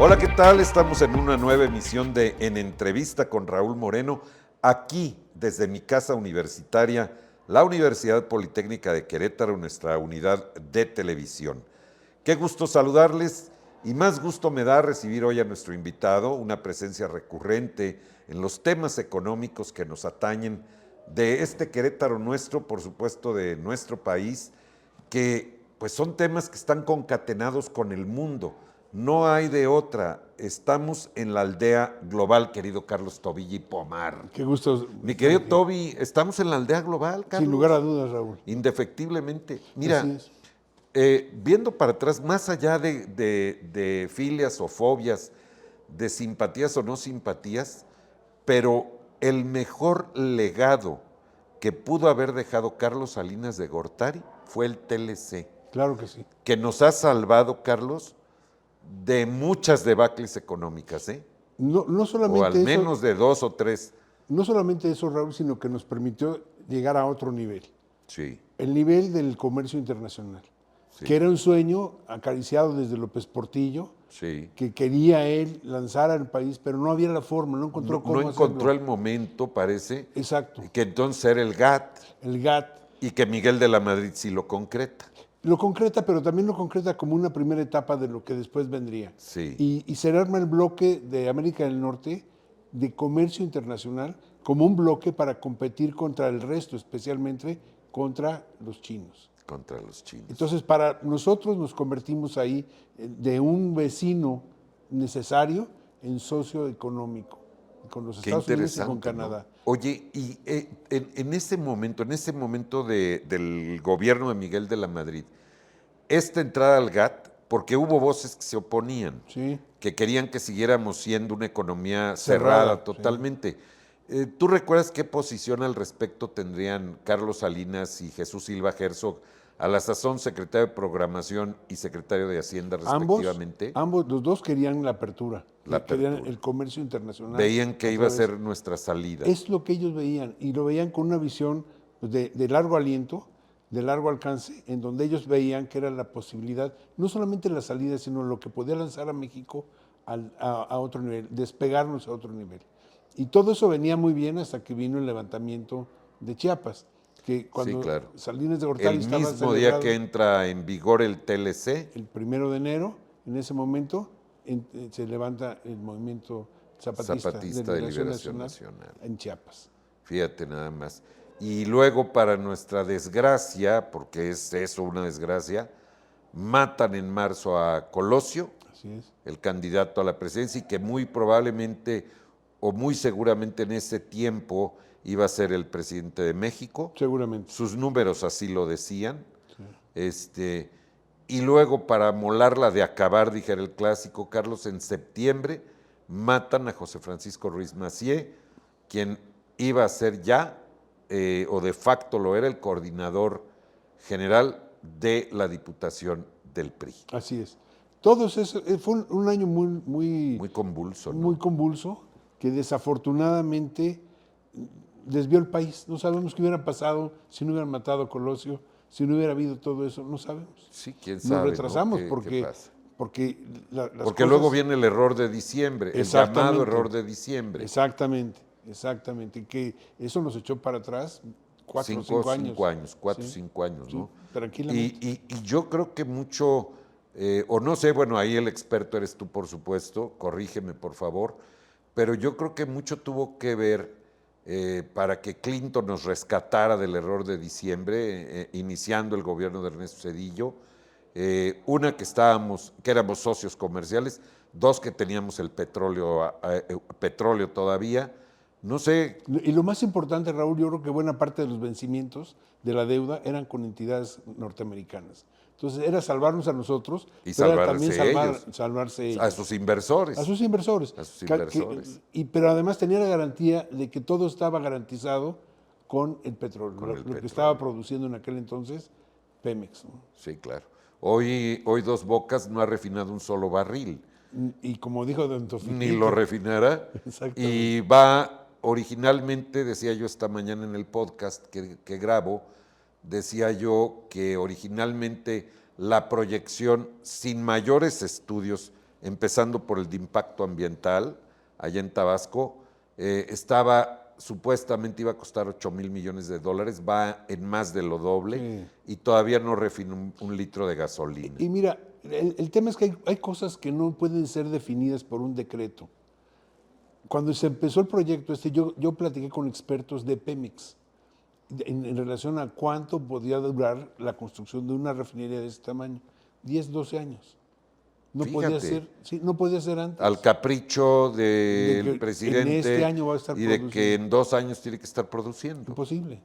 Hola, ¿qué tal? Estamos en una nueva emisión de En Entrevista con Raúl Moreno, aquí desde mi casa universitaria, la Universidad Politécnica de Querétaro, nuestra unidad de televisión. Qué gusto saludarles y más gusto me da recibir hoy a nuestro invitado, una presencia recurrente en los temas económicos que nos atañen de este Querétaro nuestro, por supuesto de nuestro país, que pues son temas que están concatenados con el mundo. No hay de otra. Estamos en la aldea global, querido Carlos Tobilla y Pomar. Qué gusto. Mi querido Toby, estamos en la aldea global, Carlos. Sin lugar a dudas, Raúl. Indefectiblemente. Mira, Así es. Viendo para atrás, más allá de filias o fobias, de simpatías o no simpatías, pero el mejor legado que pudo haber dejado Carlos Salinas de Gortari fue el TLC, Claro que sí. que nos ha salvado, Carlos, de muchas debacles económicas, ¿eh? No O al solamente eso, menos de 2 o 3. no solamente eso, Raúl, sino que nos permitió llegar a otro nivel. Sí, El nivel del comercio internacional, sí, que era un sueño acariciado desde López Portillo, sí. que quería él lanzar al país, pero no había la forma, no encontró cómo No encontró hacerlo. el momento, parece, Exacto. que entonces era el GATT El GATT y que Miguel de la Madrid sí lo concreta. lo concreta, pero también lo concreta como una primera etapa de lo que después vendría. Sí. Y se arma el bloque de América del Norte de comercio internacional como un bloque para competir contra el resto, especialmente contra los chinos. Contra los chinos. Entonces, para nosotros nos convertimos ahí de un vecino necesario en socio económico, con los Qué Estados Unidos y interesante, con Canadá. ¿no? Oye, y en ese momento del gobierno de Miguel de la Madrid, esta entrada al GATT, porque hubo voces que se oponían, Sí, que querían que siguiéramos siendo una economía Cerrada, cerrada sí. totalmente. ¿Tú recuerdas qué posición al respecto tendrían Carlos Salinas y Jesús Silva Herzog, a la sazón secretario de Programación y secretario de Hacienda respectivamente? ambos, los dos querían la apertura, La querían apertura. el comercio internacional. Veían que a iba a través- ser nuestra salida. Es lo que ellos veían, y lo veían con una visión pues, de largo aliento, de largo alcance, en donde ellos veían que era la posibilidad, no solamente la salida, sino lo que podía lanzar a México a otro nivel, despegarnos a otro nivel. Y todo eso venía muy bien hasta que vino el levantamiento de Chiapas, que cuando claro. Salinas de Gortari El estaba mismo día celebrado que entra en vigor el TLC, el 1 de enero, en ese momento se levanta el movimiento Zapatista de Liberación Nacional. en Chiapas. Fíjate nada más. Y luego, para nuestra desgracia, porque es eso una desgracia, matan en marzo a Colosio, Así es. el candidato a la presidencia, y que muy probablemente o muy seguramente en ese tiempo iba a ser el presidente de México. Seguramente. Sus números así lo decían. Y luego, para molarla de acabar, dijera el clásico, Carlos, en septiembre matan a José Francisco Ruiz Massieu, quien iba a ser ya, o de facto lo era, el coordinador general de la Diputación del PRI. Así es. Todos eso, fue un año Muy convulso, ¿no? muy convulso, que desafortunadamente desvió el país. No sabemos qué hubiera pasado si no hubieran matado a Colosio, si no hubiera habido todo eso, no sabemos. Sí, quién Nos sabe, retrasamos ¿no? ¿Qué porque, pasa? porque las Porque cosas- luego viene el error de diciembre, el llamado Exactamente. error de diciembre. Exactamente, exactamente. Que eso nos echó para atrás 4 o 5 años. 5 años, 4 o Sí, 5 años, sí, ¿no? tranquilamente. Y yo creo que mucho, o no sé, bueno, ahí el experto eres tú, por supuesto, corrígeme, por favor, pero yo creo que mucho tuvo que ver para que Clinton nos rescatara del error de diciembre, iniciando el gobierno de Ernesto Zedillo. Una, que éramos socios comerciales; dos, que teníamos el petróleo todavía. No sé, Y lo más importante, Raúl, yo creo que buena parte de los vencimientos de la deuda eran con entidades norteamericanas. Entonces era salvarnos a nosotros, Y pero era salvarse también ellos. salvarse ellos. a sus inversores. A sus inversores. A sus inversores. Pero además tenía la garantía de que todo estaba garantizado con el petróleo, Con el lo petróleo. que estaba produciendo en aquel entonces Pemex, ¿no? Sí, claro. Hoy Dos Bocas no ha refinado un solo barril, Y como dijo Don Tofilito, ni lo refinará. Exactamente. Y va, originalmente, decía yo esta mañana en el podcast que grabo, decía yo que originalmente la proyección, sin mayores estudios empezando por el de impacto ambiental, allá en Tabasco, supuestamente iba a costar 8,000 millones de dólares, va en más de lo doble y todavía no refina un litro de gasolina. Y mira, el tema es que hay cosas que no pueden ser definidas por un decreto. Cuando se empezó el proyecto yo platiqué con expertos de Pemex en relación a cuánto podía durar la construcción de una refinería de ese tamaño. 10, 12 años. No podía ser, sí, no podía ser antes. Al capricho De del que presidente en este año va a estar y de que en 2 años tiene que estar produciendo. Imposible.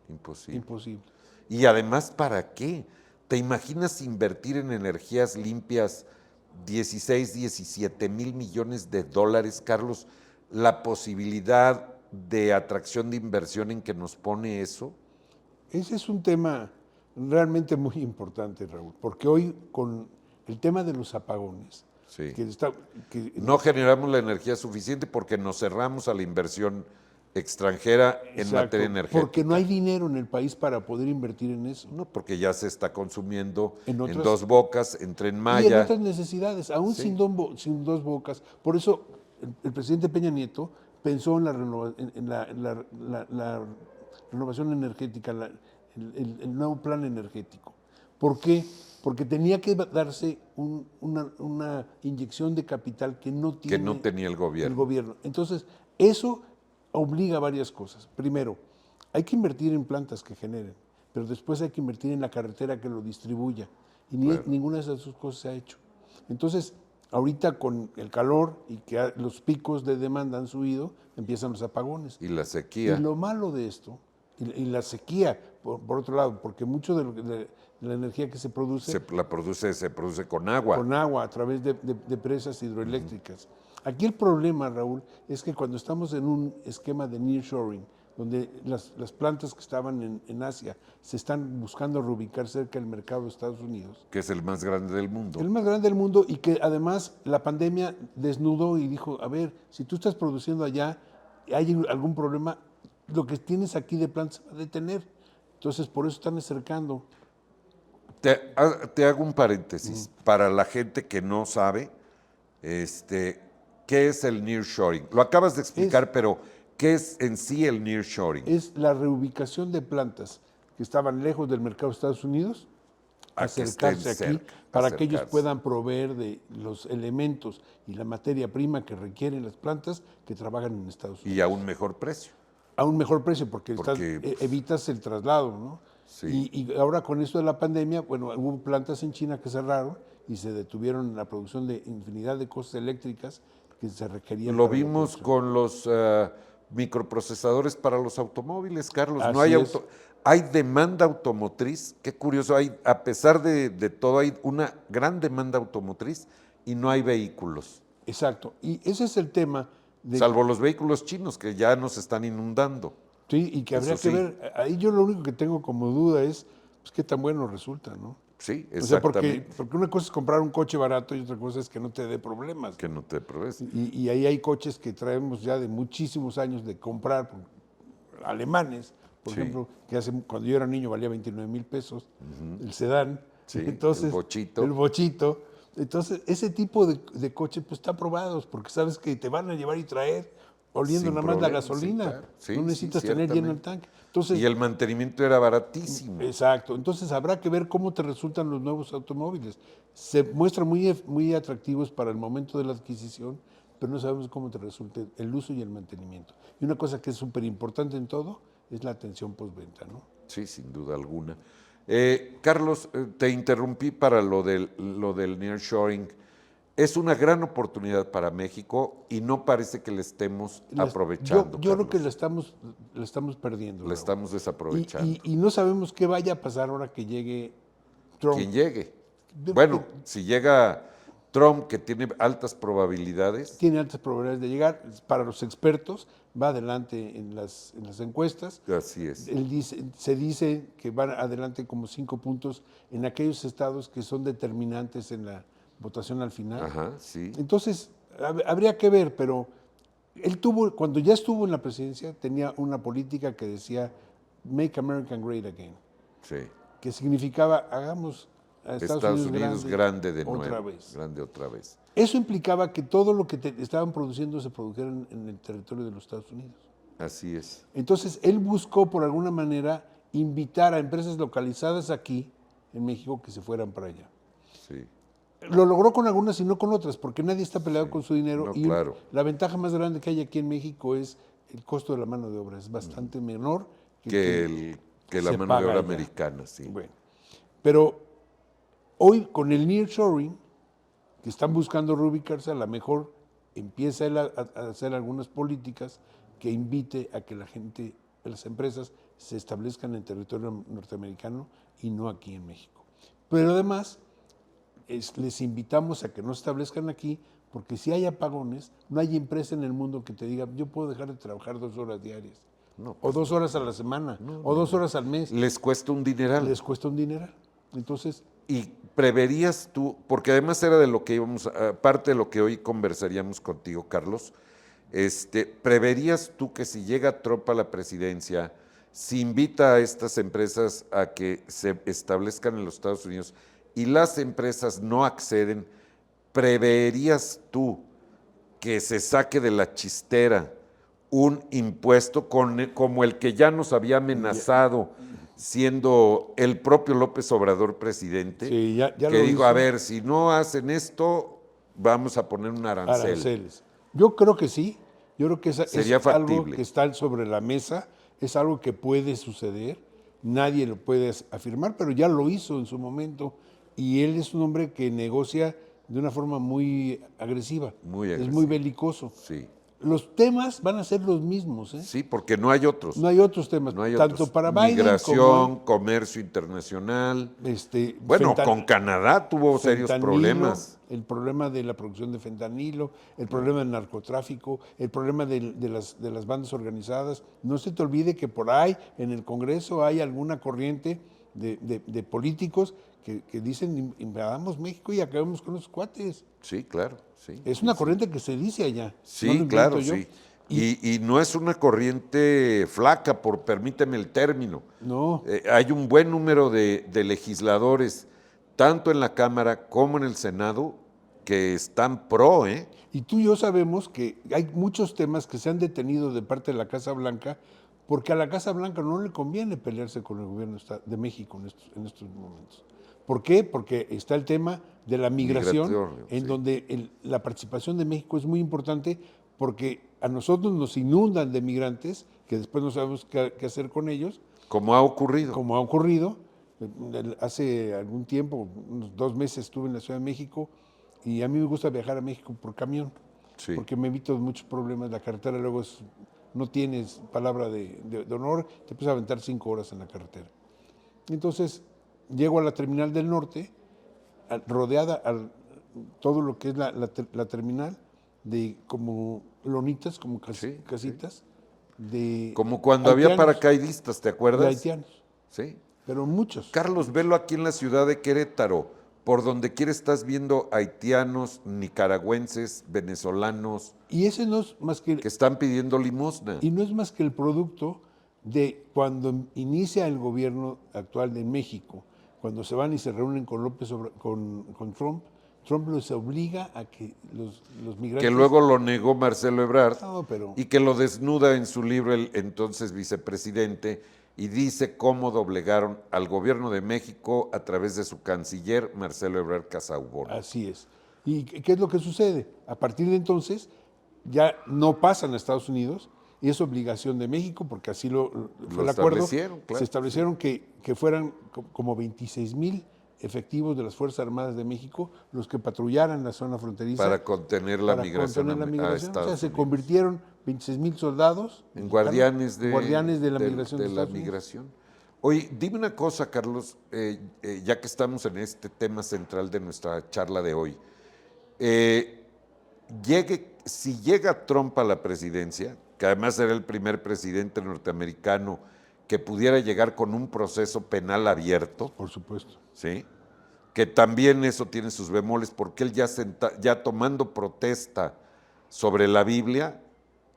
Imposible. Imposible. Y además, ¿para qué? ¿Te imaginas invertir en energías limpias 16, 17 mil millones de dólares, Carlos? La posibilidad de atracción de inversión en que nos pone eso. Ese es un tema realmente muy importante, Raúl, porque hoy con el tema de los apagones, Sí. no generamos la energía suficiente porque nos cerramos a la inversión extranjera en materia energética. Porque no hay dinero en el país para poder invertir en eso. No, porque ya se está consumiendo en otras, Dos Bocas, en Tren Maya. Y en otras necesidades, aún sin Dos Bocas. Por eso el presidente Peña Nieto pensó en la renovación energética, el nuevo plan energético. ¿Por qué? Porque tenía que darse una inyección de capital que no tenía el gobierno. Entonces, eso obliga a varias cosas. Primero, hay que invertir en plantas que generen, pero después hay que invertir en la carretera que lo distribuya. Y ninguna de esas dos cosas se ha hecho. Entonces, ahorita con el calor y que los picos de demanda han subido, empiezan los apagones. Y la sequía. Y lo malo de esto, y la sequía, por otro lado, porque mucho de la energía que se produce... Se produce con agua. Con agua, a través de presas hidroeléctricas. Aquí el problema, Raúl, es que cuando estamos en un esquema de nearshoring, donde las plantas que estaban en Asia se están buscando reubicar cerca del mercado de Estados Unidos. Que es el más grande del mundo. El más grande del mundo y que además la pandemia desnudó y dijo, a ver, si tú estás produciendo allá, hay algún problema, lo que tienes aquí de plantas se va a detener. Entonces, por eso están acercando. Te hago un paréntesis. Para la gente que no sabe, ¿qué es el nearshoring? Lo acabas de explicar, pero ¿qué es en sí el nearshoring? Es la reubicación de plantas que estaban lejos del mercado de Estados Unidos, acercarse aquí para que ellos puedan proveer de los elementos y la materia prima que requieren las plantas que trabajan en Estados Unidos. Y a un mejor precio. A un mejor precio, porque evitas el traslado, ¿no? Sí. Y ahora con esto de la pandemia, bueno, hubo plantas en China que cerraron y se detuvieron la producción de infinidad de cosas eléctricas que se requerían. Lo vimos con los microprocesadores para los automóviles, Carlos. Hay demanda automotriz, qué curioso, a pesar de todo, hay una gran demanda automotriz y no hay vehículos. Exacto, y ese es el tema. Salvo los vehículos chinos que ya nos están inundando. Sí, y que habría que ver, ahí yo lo único que tengo como duda es pues, qué tan bueno resulta, ¿no? Sí, exactamente. O sea, porque una cosa es comprar un coche barato y otra cosa es que no te dé problemas. Que no te dé problemas. Y ahí hay coches que traemos ya de muchísimos años de comprar, alemanes, por ejemplo, que cuando yo era niño valía 29,000 pesos, el sedán. Sí, entonces, el bochito. El bochito. Entonces, ese tipo de coches pues están probados porque sabes que te van a llevar y traer oliendo nada más la gasolina. Sí, claro. No necesitas tener lleno el tanque. Entonces, y el mantenimiento era baratísimo. Exacto. Entonces, habrá que ver cómo te resultan los nuevos automóviles. Se muestran muy atractivos para el momento de la adquisición, pero no sabemos cómo te resulte el uso y el mantenimiento. Y una cosa que es súper importante en todo es la atención postventa, ¿no? Sí, sin duda alguna. Carlos, te interrumpí para lo del nearshoring. Es una gran oportunidad para México y no parece que le estemos aprovechando. Yo creo que la estamos perdiendo. La estamos desaprovechando. Y no sabemos qué vaya a pasar ahora que llegue Trump. Quien llegue. Bueno, si llega Trump, que tiene altas probabilidades. Tiene altas probabilidades de llegar. Para los expertos, va adelante en las encuestas. Así es. Se dice que va adelante como 5 puntos en aquellos estados que son determinantes en la votación al final. Ajá, sí. Entonces, habría que ver, pero él cuando ya estuvo en la presidencia, tenía una política que decía Make America Great Again. Sí. Que significaba hagamos a Estados Unidos grande de nuevo. otra vez. Grande otra vez. Eso implicaba que todo lo que estaban produciendo se produjera en el territorio de los Estados Unidos. Así es. Entonces, él buscó, por alguna manera, invitar a empresas localizadas aquí, en México, que se fueran para allá. Sí. Lo logró con algunas y no con otras, porque nadie está peleado con su dinero. No, y claro. la ventaja más grande que hay aquí en México es el costo de la mano de obra. Es bastante menor Que la se mano de paga obra allá. americana, sí. Bueno, pero hoy con el nearshoring que están buscando reubicarse, a lo mejor empieza él a hacer algunas políticas que invite a que la gente, las empresas, se establezcan en territorio norteamericano y no aquí en México. Pero además, les invitamos a que no se establezcan aquí, porque si hay apagones, no hay empresa en el mundo que te diga, yo puedo dejar de trabajar 2 horas diarias, No, o pues 2 horas a la semana, o 2 horas al mes. les cuesta un dineral. Les cuesta un dineral. Entonces, Y preverías tú, porque además era de lo que íbamos, parte de lo que hoy conversaríamos contigo, Carlos, ¿preverías tú que si llega Trump a la presidencia, si invita a estas empresas a que se establezcan en los Estados Unidos y las empresas no acceden, preverías tú que se saque de la chistera un impuesto como el que ya nos había amenazado siendo el propio López Obrador presidente, sí, ya que lo dijo, hizo. a ver, si no hacen esto, vamos a poner un arancel. Aranceles. Yo creo que sí. Yo creo que Sería es algo factible. que está sobre la mesa, es algo que puede suceder. Nadie lo puede afirmar, pero ya lo hizo en su momento. Y él es un hombre que negocia de una forma muy agresiva. Muy Es muy agresivo. belicoso. Sí, Los temas van a ser los mismos, ¿eh? sí, porque no hay otros. No hay otros temas, No hay tanto otros. para Biden Migración, comercio internacional. como Bueno, con Canadá tuvo serios fentanilo, problemas. el problema de la producción de fentanilo, el problema del narcotráfico, el problema de las bandas organizadas. No se te olvide que por ahí en el Congreso hay alguna corriente de políticos que dicen invadamos México y acabemos con los cuates. Sí, claro. Sí, Es sí, una sí. corriente que se dice allá. Sí, no lo invento claro, yo. sí. Y no es una corriente flaca, permíteme el término. No. Hay un buen número de legisladores, tanto en la Cámara como en el Senado, que están pro, ¿eh? Y tú y yo sabemos que hay muchos temas que se han detenido de parte de la Casa Blanca porque a la Casa Blanca no le conviene pelearse con el gobierno de México en estos momentos. ¿Por qué? Porque está el tema de la migración, Migratorio, en sí. donde la participación de México es muy importante porque a nosotros nos inundan de migrantes que después no sabemos qué hacer con ellos, Como ha ocurrido. como ha ocurrido. Hace algún tiempo, unos 2 meses estuve en la Ciudad de México y a mí me gusta viajar a México por camión, Sí. porque me evito muchos problemas. La carretera luego no tienes palabra de honor, te puedes aventar 5 horas en la carretera. Entonces, llego a la terminal del norte, rodeada todo lo que es la terminal de como lonitas, como Sí, casitas, de Como cuando había haitianos, paracaidistas, ¿te de acuerdas? haitianos, Sí. pero muchos. Carlos, velo aquí en la ciudad de Querétaro. Por donde quiera estás viendo haitianos, nicaragüenses, venezolanos, Y ese no es más que que están pidiendo limosna. Y no es más que el producto de cuando inicia el gobierno actual de México, cuando se van y se reúnen con con Trump, Trump los obliga a que los migrantes... Que luego lo negó Marcelo Ebrard No, pero- y que lo desnuda en su libro el entonces vicepresidente y dice cómo doblegaron al gobierno de México a través de su canciller Marcelo Ebrard Casaubon. Así es. ¿Y qué es lo que sucede? A partir de entonces ya no pasan a Estados Unidos y es obligación de México, porque así fue el acuerdo. establecieron, claro. Se establecieron que fueran como 26,000 efectivos de las Fuerzas Armadas de México los que patrullaran la zona fronteriza. Para contener la migración contener la a migración. O Estados sea, se Unidos. convirtieron 26,000 soldados En guardianes de la migración. de la Estados Unidos. migración. Oye, dime una cosa, Carlos, ya que estamos en este tema central de nuestra charla de hoy. Si llega Trump a la presidencia, que además será el primer presidente norteamericano que pudiera llegar con un proceso penal abierto, Por supuesto. ¿sí? Que también eso tiene sus bemoles, porque él ya tomando protesta sobre la Biblia,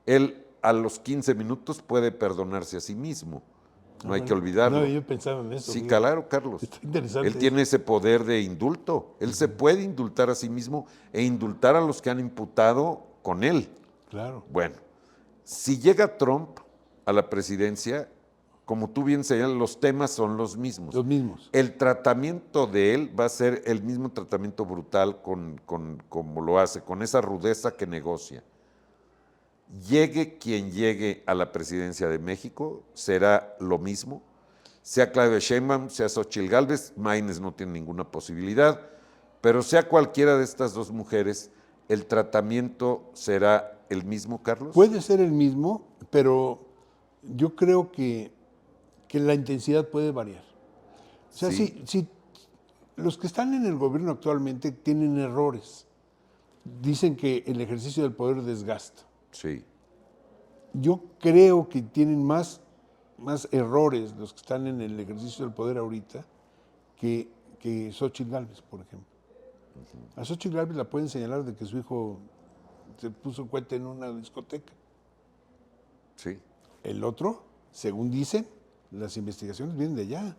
él a los 15 minutos puede perdonarse a sí mismo. no hay que olvidarlo. No, yo pensaba en eso. Sí, fíjate. claro, Carlos. Está interesante. Él tiene ese poder de indulto. Él se puede indultar a sí mismo e indultar a los que han imputado con él. Claro. Bueno, si llega Trump a la presidencia, como tú bien señalas, los temas son los mismos. Los mismos. El tratamiento de él va a ser el mismo tratamiento brutal como lo hace, con esa rudeza que negocia. Llegue quien llegue a la presidencia de México, será lo mismo. Sea Claudia Sheinbaum, sea Xóchitl Gálvez, Maínez no tiene ninguna posibilidad, pero sea cualquiera de estas dos mujeres, ¿el tratamiento será el mismo, Carlos? Puede ser el mismo, pero yo creo que la intensidad puede variar. O sea, Sí. si los que están en el gobierno actualmente tienen errores, dicen que el ejercicio del poder desgasta. Sí, Yo creo que tienen más errores los que están en el ejercicio del poder ahorita que Xóchitl Gálvez, por ejemplo. A Xóchitl Gálvez la pueden señalar de que su hijo se puso cohete en una discoteca. sí, El otro, según dicen, las investigaciones vienen de allá.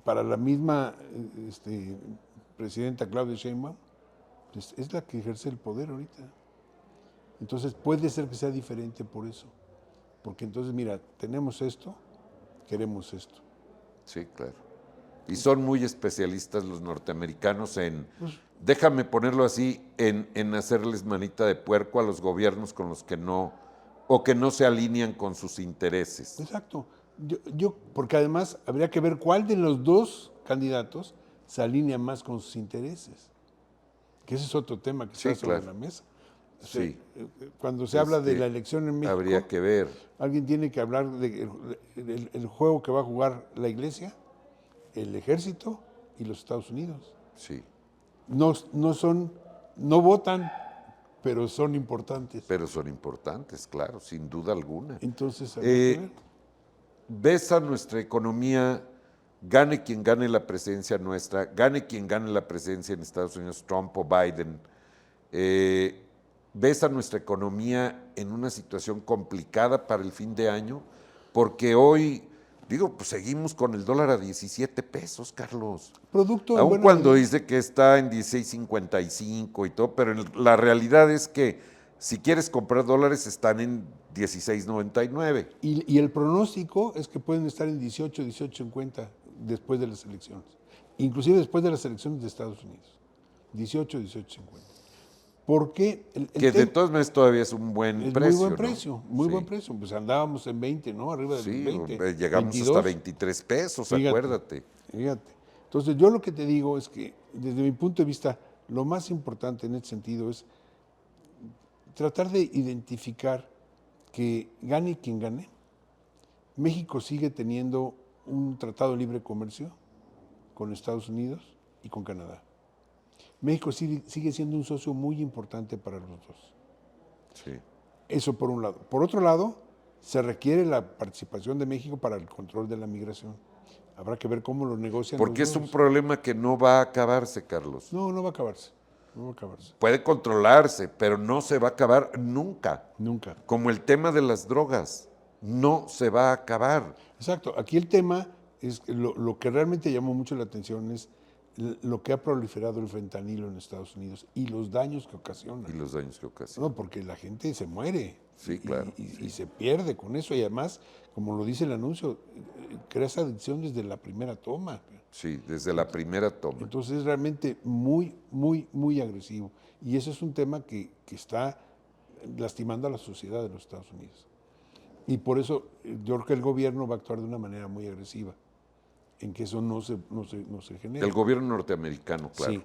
Para la misma presidenta Claudia Sheinbaum, pues, es la que ejerce el poder ahorita. Entonces puede ser que sea diferente por eso. Porque entonces, mira, tenemos esto, queremos esto. sí, claro. Y son muy especialistas los norteamericanos en, déjame ponerlo así, en hacerles manita de puerco a los gobiernos con los que no, o que no se alinean con sus intereses. Exacto. Porque además habría que ver cuál de los dos candidatos se alinea más con sus intereses. Que ese es otro tema que Sí, está sobre claro. la mesa. Sí. Cuando se habla de la elección en México, Habría que ver. alguien tiene que hablar del juego que va a jugar la iglesia, el ejército y los Estados Unidos. Sí, No votan, pero son importantes. pero son importantes, claro, sin duda alguna. Entonces, habría que ver. ¿Ves a nuestra economía, gane quien gane la presidencia nuestra, gane quien gane la presidencia en Estados Unidos, Trump o Biden, ves a nuestra economía en una situación complicada para el fin de año? Porque hoy, pues seguimos con el dólar a 17 pesos, Carlos. Producto en Aun buena cuando medida. dice que está en 16.55 y todo, pero la realidad es que si quieres comprar dólares están en 16.99. Y el pronóstico es que pueden estar en 18, 18.50 después de las elecciones. Inclusive después de las elecciones de Estados Unidos. 18, 18.50. Porque Que de todas maneras todavía es un buen es precio. muy buen ¿no? precio, muy Sí. buen precio. Pues andábamos en 20, ¿no? Arriba de Sí, 20. llegamos 22. hasta 23 pesos, Fíjate, acuérdate. Fíjate. Entonces, yo lo que te digo es que, desde mi punto de vista, lo más importante en este sentido es tratar de identificar que gane quien gane. México sigue teniendo un tratado de libre comercio con Estados Unidos y con Canadá. México sigue siendo un socio muy importante para los dos. Sí. Eso por un lado. Por otro lado, se requiere la participación de México para el control de la migración. Habrá que ver cómo lo negocian. Porque los es un dos. problema que no va a acabarse, Carlos. No, no va a acabarse. No va a acabarse. Puede controlarse, pero no se va a acabar nunca. Nunca. Como el tema de las drogas, no se va a acabar. Exacto. Aquí el tema es que lo que realmente llamó mucho la atención es lo que ha proliferado el fentanilo en Estados Unidos y los daños que ocasiona. Y los daños que ocasiona. No, porque la gente se muere. Sí, claro, Y sí. se pierde con eso. Y además, como lo dice el anuncio, creas adicción desde la primera toma. Sí, desde la primera toma. Entonces es realmente muy, muy, muy agresivo. Y eso es un tema que está lastimando a la sociedad de los Estados Unidos. Y por eso yo creo que el gobierno va a actuar de una manera muy agresiva, en que eso no se genere. El gobierno norteamericano, claro. Sí,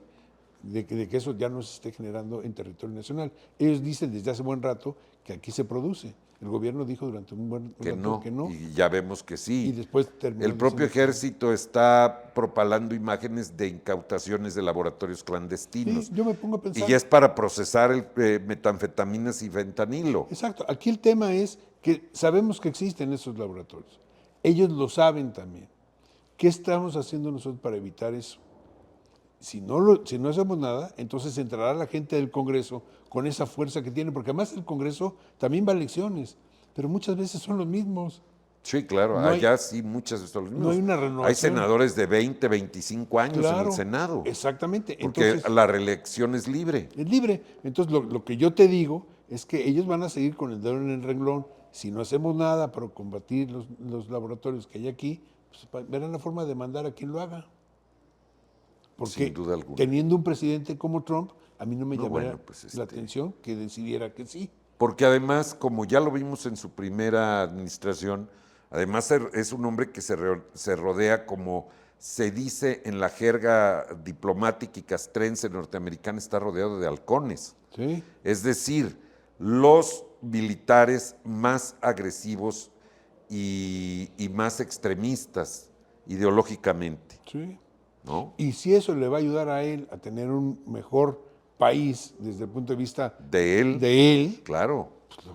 de que eso ya no se esté generando en territorio nacional. Ellos dicen desde hace buen rato que aquí se produce. El gobierno dijo durante un buen rato que no. Y ya vemos que sí. Y después terminó El propio diciendo que sí. ejército está propalando imágenes de incautaciones de laboratorios clandestinos. Sí, yo me pongo a pensar. Y ya es para procesar metanfetaminas y fentanilo. Exacto. Aquí el tema es que sabemos que existen esos laboratorios. Ellos lo saben también. ¿Qué estamos haciendo nosotros para evitar eso? Si no hacemos nada, entonces entrará la gente del Congreso con esa fuerza que tiene, porque además el Congreso también va a elecciones, pero muchas veces son los mismos. Sí, claro, No hay, allá sí muchas de los no hay mismos. una Hay renovación. senadores de 20, 25 años en Claro, el Senado, exactamente. porque Entonces, la reelección es libre. es libre. Entonces, lo que yo te digo es que ellos van a seguir con el dedo en el renglón. Si no hacemos nada para combatir los laboratorios que hay aquí, pues verán la forma de mandar a quien lo haga. Sin Porque duda alguna. teniendo un presidente como Trump, a mí no me No, llamaría bueno, pues la atención que decidiera que sí. porque además, como ya lo vimos en su primera administración, además es un hombre que se rodea, como se dice en la jerga diplomática y castrense norteamericana, está rodeado de halcones. Sí, Es decir, los militares más agresivos y más extremistas ideológicamente, sí. ¿no? Y si eso le va a ayudar a él a tener un mejor país desde el punto de vista De él, de él, claro. pues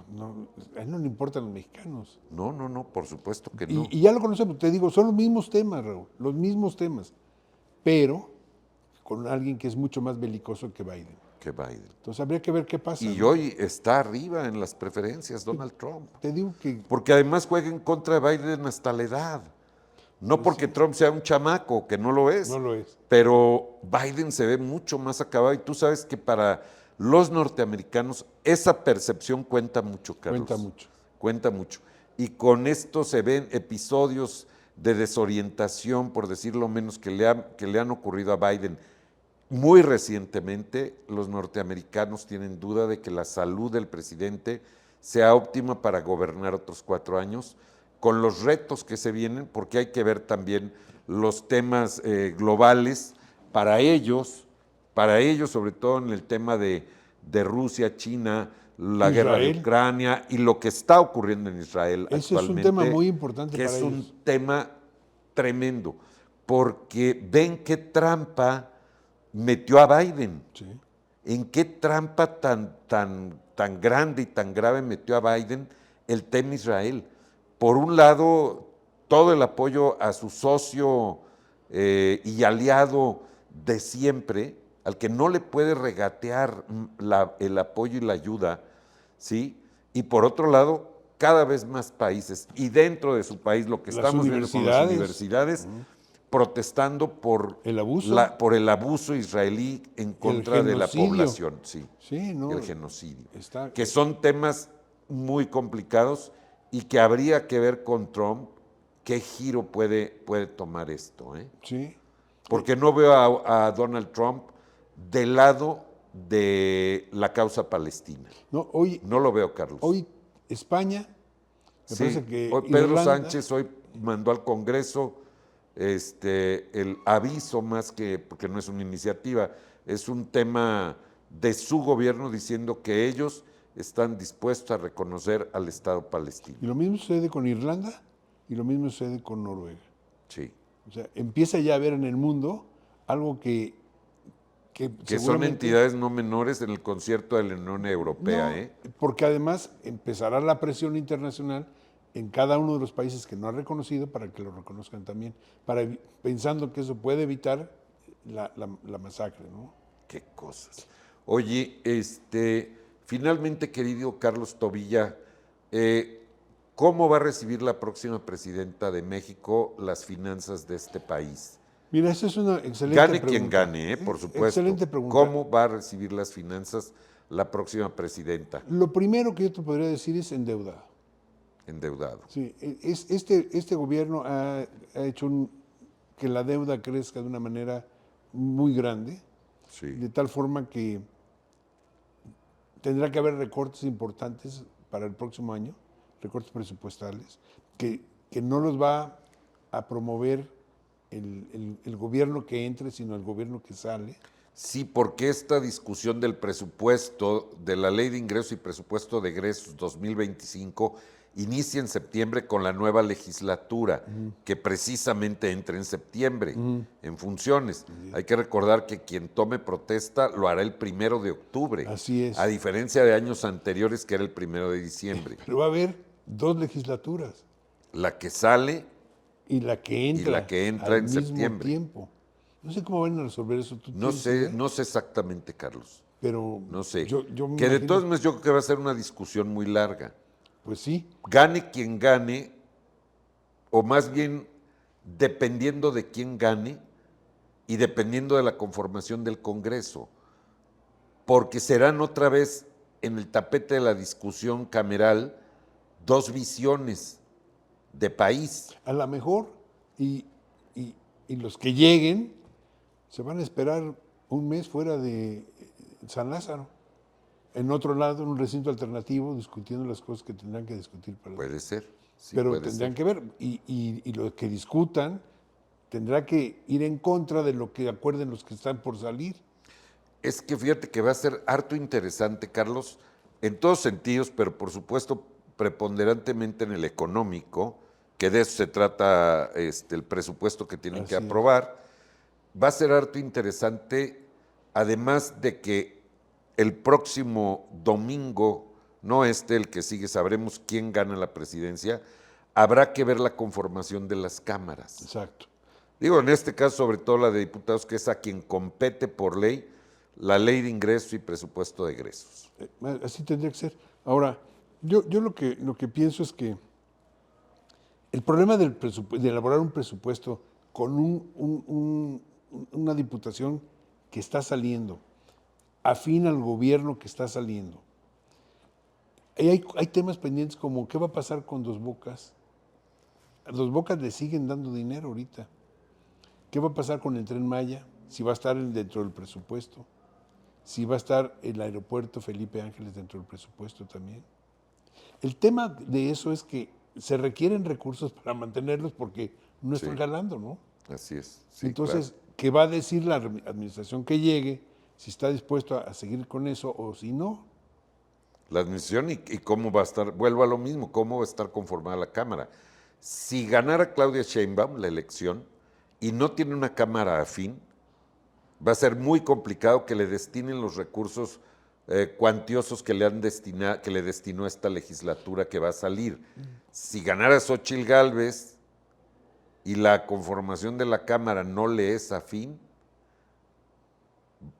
a él no le importan los mexicanos. No, no, no, por supuesto que no. Y ya lo conocemos, te digo, son los mismos temas, Raúl, los mismos temas, pero con alguien que es mucho más belicoso que Biden. Que Biden. Entonces habría que ver qué pasa. Y ¿no? hoy está arriba en las preferencias Donald Trump. Te digo que Porque además juega en contra de Biden hasta la edad. No porque Trump sea un chamaco, que no lo es. no lo es. Pero Biden se ve mucho más acabado y tú sabes que para los norteamericanos esa percepción cuenta mucho, Carlos. Cuenta mucho. Cuenta mucho. Y con esto se ven episodios de desorientación, por decirlo menos, que le han ocurrido a Biden. Muy recientemente, los norteamericanos tienen duda de que la salud del presidente sea óptima para gobernar otros 4 años, con los retos que se vienen, porque hay que ver también los temas globales para ellos, sobre todo en el tema de Rusia, China, la guerra de Israel. Ucrania y lo que está ocurriendo en Israel Ese es un actualmente. tema muy importante que para es ellos. un tema tremendo, porque ven qué trampa metió a Biden. Sí. ¿En qué trampa tan grande y tan grave metió a Biden el tema Israel? Por un lado, todo el apoyo a su socio y aliado de siempre, al que no le puede regatear el apoyo y la ayuda, ¿sí? Y por otro lado, cada vez más países, y dentro de su país, lo que Las estamos viendo con las universidades, protestando por El abuso. por el abuso israelí en contra de la genocidio. población, sí, Sí, no. el genocidio, Está, que son temas muy complicados y que habría que ver con Trump qué giro puede tomar esto, ¿eh? sí. Porque no veo a Donald Trump del lado de la causa palestina. No, hoy, No lo veo, Carlos. hoy España, me Sí, parece que hoy Pedro Irlanda, Sánchez hoy mandó al Congreso el aviso, más que, porque no es una iniciativa, es un tema de su gobierno diciendo que ellos están dispuestos a reconocer al Estado palestino. y lo mismo sucede con Irlanda y lo mismo sucede con Noruega. Sí. O sea, empieza ya a haber en el mundo algo que Que son seguramente- entidades no menores en el concierto de la Unión Europea, No, ¿eh? porque además empezará la presión internacional en cada uno de los países que no ha reconocido para que lo reconozcan también, pensando que eso puede evitar la masacre, ¿no? Qué cosas. Oye, finalmente, querido Carlos Tobilla, ¿cómo va a recibir la próxima presidenta de México las finanzas de este país? Mira, esa es una excelente Gane pregunta. quien gane, por supuesto. Excelente pregunta. ¿Cómo va a recibir las finanzas la próxima presidenta? Lo primero que yo te podría decir es endeudado. Endeudado. Sí, este gobierno ha hecho que la deuda crezca de una manera muy grande, Sí. de tal forma que tendrá que haber recortes importantes para el próximo año, recortes presupuestales, que no los va a promover el gobierno que entre, sino el gobierno que sale. Sí, porque esta discusión del presupuesto, de la Ley de Ingresos y Presupuesto de Egresos 2025, inicia en septiembre con la nueva legislatura, que precisamente entra en septiembre en funciones. Hay que recordar que quien tome protesta lo hará el 1 de octubre. Así es. A diferencia de años anteriores, que era el 1 de diciembre. Pero va a haber 2 legislaturas La que sale y la que entra, entra al en mismo septiembre. tiempo. No sé cómo van a resolver eso. ¿Tú No tienes sé, idea? no sé exactamente, Carlos. Pero No sé. yo me que de imagino- todas maneras yo creo que va a ser una discusión muy larga. Pues sí, Gane quien gane, o más bien dependiendo de quién gane y dependiendo de la conformación del Congreso, porque serán otra vez en el tapete de la discusión cameral dos visiones de país. A lo mejor, y, y los que lleguen se van a esperar un mes fuera de San Lázaro, en otro lado, en un recinto alternativo, discutiendo las cosas que tendrán que discutir. Puede ser, sí pero puede tendrán ser. que ver, y lo que discutan tendrá que ir en contra de lo que acuerden los que están por salir. Es que fíjate que va a ser harto interesante, Carlos, en todos sentidos, pero por supuesto preponderantemente en el económico, que de eso se trata el presupuesto que tienen que Así es. aprobar. Va a ser harto interesante, además de que el próximo domingo, no el que sigue, sabremos quién gana la presidencia, habrá que ver la conformación de las cámaras. Exacto. Digo, en este caso, sobre todo la de diputados, que es a quien compete por ley la ley de ingresos y presupuesto de egresos. Así tendría que ser. Ahora, yo lo que pienso es que el problema de elaborar un presupuesto con una diputación que está saliendo, afín al gobierno que está saliendo, hay temas pendientes como qué va a pasar con Dos Bocas. A Dos Bocas le siguen dando dinero ahorita. ¿Qué va a pasar con el Tren Maya? Si va a estar dentro del presupuesto. Si va a estar el aeropuerto Felipe Ángeles dentro del presupuesto también. El tema de eso es que se requieren recursos para mantenerlos porque no están jalando, ¿no? Así es. Sí, entonces, claro. ¿qué va a decir la administración que llegue? Si está dispuesto a seguir con eso o si no. La administración y cómo va a estar, vuelvo a lo mismo, cómo va a estar conformada la Cámara. Si ganara Claudia Sheinbaum la elección y no tiene una Cámara afín, va a ser muy complicado que le destinen los recursos cuantiosos que le destinó esta legislatura que va a salir. Si ganara Xóchitl Gálvez y la conformación de la Cámara no le es afín,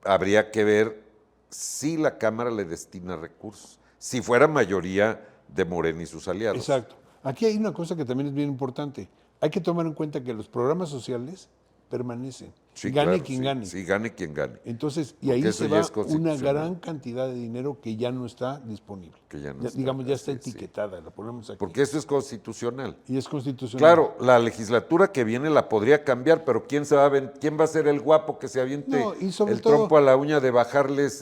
habría que ver si la Cámara le destina recursos. Si fuera mayoría de Morena y sus aliados. Exacto. Aquí hay una cosa que también es bien importante. Hay que tomar en cuenta que los programas sociales permanecen. Sí, gane claro, quien sí, gane. Sí, gane quien gane. Entonces, y Porque ahí eso se ya va es una constitucional. gran cantidad de dinero que ya no está disponible. Que ya no Ya, está, digamos, ya así está es, sí. etiquetada, la ponemos aquí. Porque eso es constitucional. Y es constitucional. Claro, la legislatura que viene la podría cambiar, pero ¿quién va a ser el guapo que se aviente No, y sobre el todo- trompo a la uña de bajarles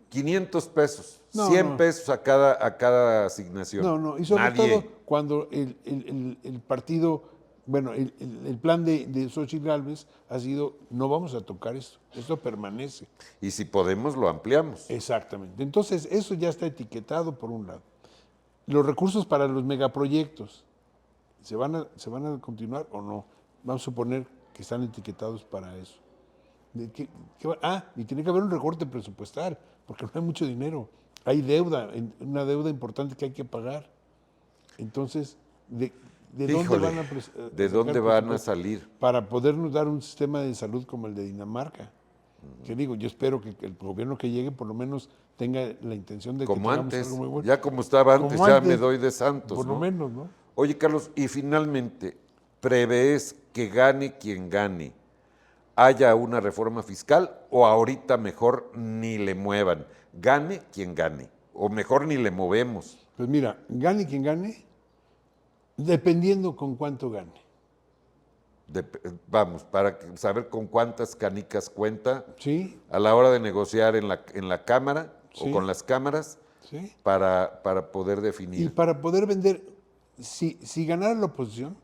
500 pesos, No, 100 no. pesos a cada asignación? No, y sobre Nadie. todo cuando el partido, bueno, el plan de Xóchitl Gálvez ha sido, no vamos a tocar esto permanece. Y si podemos, lo ampliamos. Exactamente. Entonces, eso ya está etiquetado por un lado. Los recursos para los megaproyectos, ¿se van a continuar o no? Vamos a suponer que están etiquetados para eso. Y tiene que haber un recorte presupuestal, porque no hay mucho dinero. Hay deuda, una deuda importante que hay que pagar. Entonces, ¿de dónde Híjole, van a ¿de sacar dónde van a presupuesto? salir? Para podernos dar un sistema de salud como el de Dinamarca. Que digo, yo espero que el gobierno que llegue por lo menos tenga la intención de que Como tengamos antes, algo muy bueno. ya como estaba antes, Como ya antes, me doy de santos, por lo ¿no? menos, ¿no? Oye, Carlos, y finalmente, ¿prevés que gane quien gane, haya una reforma fiscal o ahorita mejor ni le muevan? Gane quien gane, o mejor ni le movemos. Pues mira, gane quien gane, dependiendo con cuánto gane. Vamos, para saber con cuántas canicas cuenta ¿Sí? a la hora de negociar en la Cámara Sí. o con las cámaras ¿Sí? para poder Y definir. para poder vender, si ganara la oposición,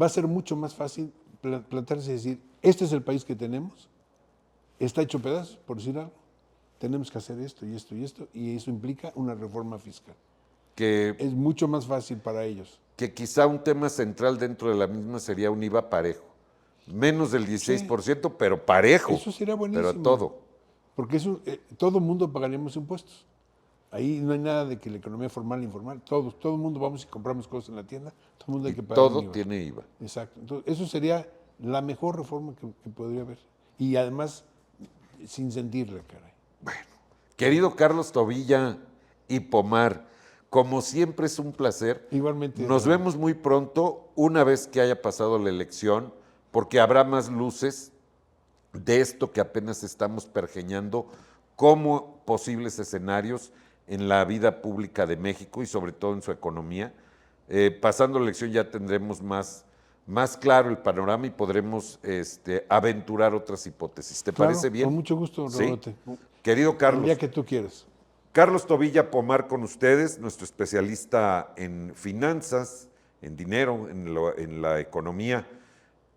va a ser mucho más fácil plantearse y decir, este es el país que tenemos, está hecho pedazos, por decir algo. Tenemos que hacer esto y esto y esto, y eso implica una reforma fiscal. Que Es mucho más fácil para ellos. que quizá un tema central dentro de la misma sería un IVA parejo. Menos del 16%, pero parejo. Eso sería buenísimo. Pero a todo. Porque todo el mundo pagaríamos impuestos. Ahí no hay nada de que la economía formal e informal. Todo el mundo vamos y compramos cosas en la tienda, todo el mundo hay que pagar un Todo IVA. tiene IVA. Exacto. Entonces, eso sería la mejor reforma que podría haber. Y además, sin sentirla, caray. Querido Carlos Tobilla y Pomar, Como siempre es un placer. Igualmente. Nos vemos muy pronto, una vez que haya pasado la elección, porque habrá más luces de esto que apenas estamos pergeñando como posibles escenarios en la vida pública de México y sobre todo en su economía. Pasando la elección ya tendremos más claro el panorama y podremos aventurar otras hipótesis. ¿Te Claro, parece bien? con mucho gusto, ¿Sí? Raúl. Querido El Carlos. día que tú quieras. Carlos Tobilla Pomar con ustedes, nuestro especialista en finanzas, en dinero, en la economía.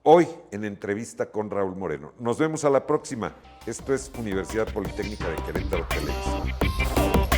Hoy en entrevista con Raúl Moreno. Nos vemos a la próxima. Esto es Universidad Politécnica de Querétaro Televisión.